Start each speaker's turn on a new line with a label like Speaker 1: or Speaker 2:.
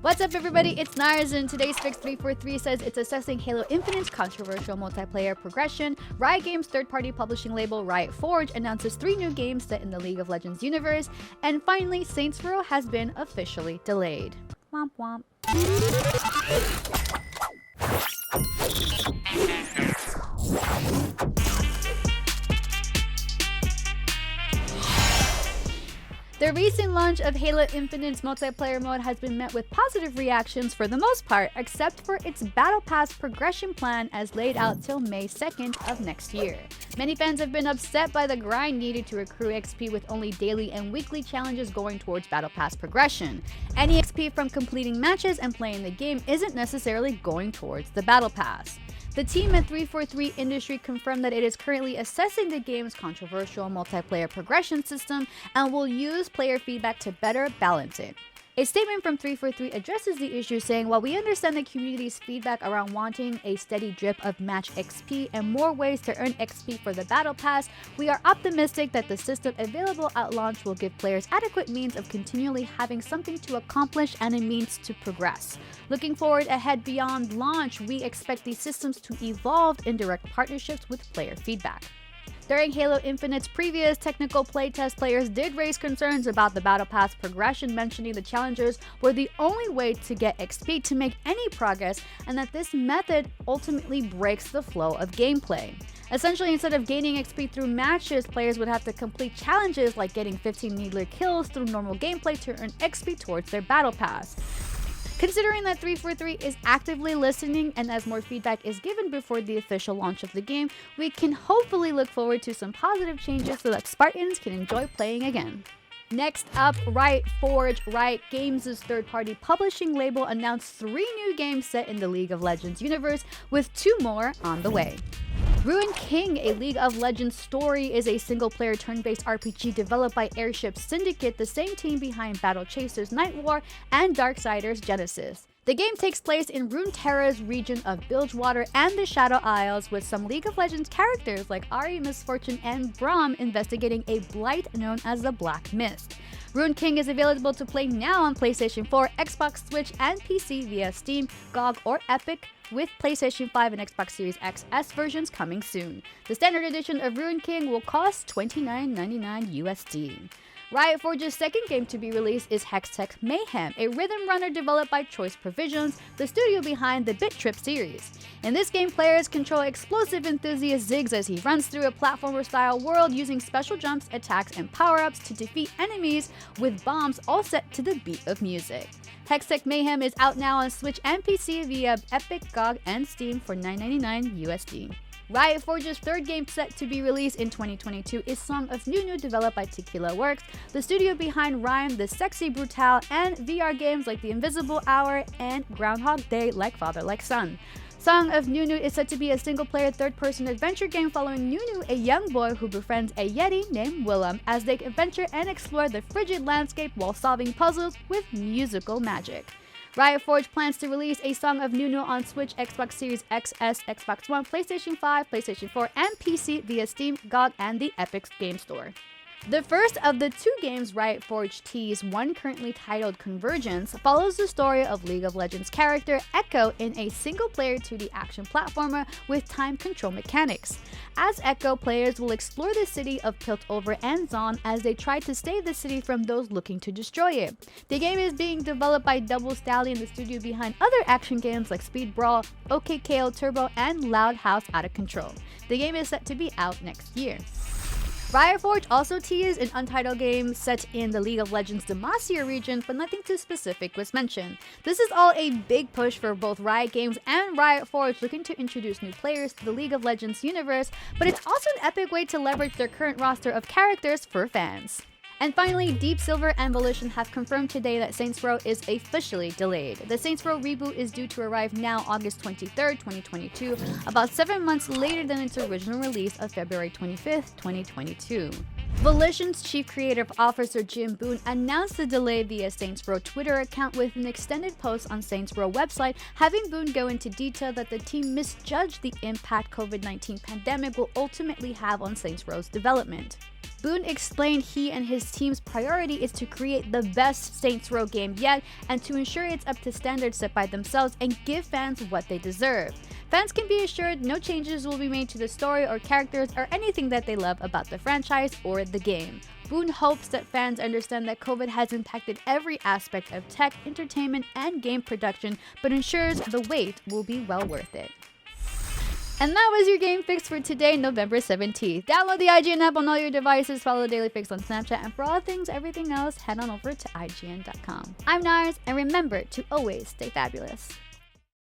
Speaker 1: What's up everybody, it's Narz, and today's Fix 343 says it's assessing Halo Infinite's controversial multiplayer progression. Riot Game's third-party publishing label Riot Forge announces 3 new games set in the League of Legends universe. And finally, Saints Row has been officially delayed. Womp womp. The recent launch of Halo Infinite's multiplayer mode has been met with positive reactions for the most part, except for its Battle Pass progression plan as laid out till May 2nd of next year. Many fans have been upset by the grind needed to accrue XP with only daily and weekly challenges going towards Battle Pass progression. Any XP from completing matches and playing the game isn't necessarily going towards the Battle Pass. The team at 343 Industry confirmed that it is currently assessing the game's controversial multiplayer progression system and will use player feedback to better balance it. A statement from 343 addresses the issue, saying, "While we understand the community's feedback around wanting a steady drip of match XP and more ways to earn XP for the Battle Pass, we are optimistic that the system available at launch will give players adequate means of continually having something to accomplish and a means to progress. Looking forward ahead beyond launch, we expect these systems to evolve in direct partnerships with player feedback." During Halo Infinite's previous technical playtest, players did raise concerns about the Battle Pass progression, mentioning the challengers were the only way to get XP to make any progress, and that this method ultimately breaks the flow of gameplay. Essentially, instead of gaining XP through matches, players would have to complete challenges like getting 15 needler kills through normal gameplay to earn XP towards their Battle Pass. Considering that 343 is actively listening, and as more feedback is given before the official launch of the game, we can hopefully look forward to some positive changes so that Spartans can enjoy playing again. Next up, Riot Forge, Riot Games' third-party publishing label, announced 3 new games set in the League of Legends universe, with 2 more on the way. Ruined King, a League of Legends story, is a single-player turn-based RPG developed by Airship Syndicate, the same team behind Battle Chasers Night War and Darksiders Genesis. The game takes place in Runeterra's region of Bilgewater and the Shadow Isles, with some League of Legends characters like Ahri, Misfortune, and Braum investigating a blight known as the Black Mist. Ruined King is available to play now on PlayStation 4, Xbox, Switch, and PC via Steam, GOG, or Epic, with PlayStation 5 and Xbox Series XS versions coming soon. The standard edition of Ruined King will cost $29.99 USD. Riot Forge's second game to be released is Hextech Mayhem, a rhythm runner developed by Choice Provisions, the studio behind the BIT.TRIP series. In this game, players control explosive enthusiast Ziggs as he runs through a platformer-style world using special jumps, attacks, and power-ups to defeat enemies with bombs all set to the beat of music. Hextech Mayhem is out now on Switch and PC via Epic, GOG, and Steam for $9.99 USD. Riot Forge's third game set to be released in 2022 is Song of Nunu, developed by Tequila Works, the studio behind Rhyme the Sexy Brutale, and VR games like The Invisible Hour and Groundhog Day Like Father Like Son. Song of Nunu is set to be a single-player third-person adventure game following Nunu, a young boy who befriends a Yeti named Willem, as they adventure and explore the frigid landscape while solving puzzles with musical magic. Riot Forge plans to release a Song of Nunu on Switch, Xbox Series XS, Xbox One, PlayStation 5, PlayStation 4, and PC via Steam, GOG, and the Epic Game Store. The first of the 2 games Riot Forge teased, one currently titled Convergence, follows the story of League of Legends character Echo in a single-player 2D action platformer with time control mechanics. As Echo, players will explore the city of Piltover and Zaun as they try to save the city from those looking to destroy it. The game is being developed by Double Stallion, the studio behind other action games like Speed Brawl, OKKO Turbo, and Loud House Out of Control. The game is set to be out next year. Riot Forge also teased an untitled game set in the League of Legends Demacia region, but nothing too specific was mentioned. This is all a big push for both Riot Games and Riot Forge, looking to introduce new players to the League of Legends universe, but it's also an epic way to leverage their current roster of characters for fans. And finally, Deep Silver and Volition have confirmed today that Saints Row is officially delayed. The Saints Row reboot is due to arrive now August 23rd, 2022, about 7 months later than its original release of February 25th, 2022. Volition's Chief Creative Officer Jim Boone announced the delay via Saints Row Twitter account with an extended post on Saints Row website, having Boone go into detail that the team misjudged the impact COVID-19 pandemic will ultimately have on Saints Row's development. Boone explained he and his team's priority is to create the best Saints Row game yet and to ensure it's up to standards set by themselves and give fans what they deserve. Fans can be assured no changes will be made to the story or characters or anything that they love about the franchise or the game. Boone hopes that fans understand that COVID has impacted every aspect of tech, entertainment, and game production, but ensures the wait will be well worth it. And that was your game fix for today, November 17th. Download the IGN app on all your devices, follow the Daily Fix on Snapchat, and for all things everything else, head on over to IGN.com. I'm Narz, and remember to always stay fabulous.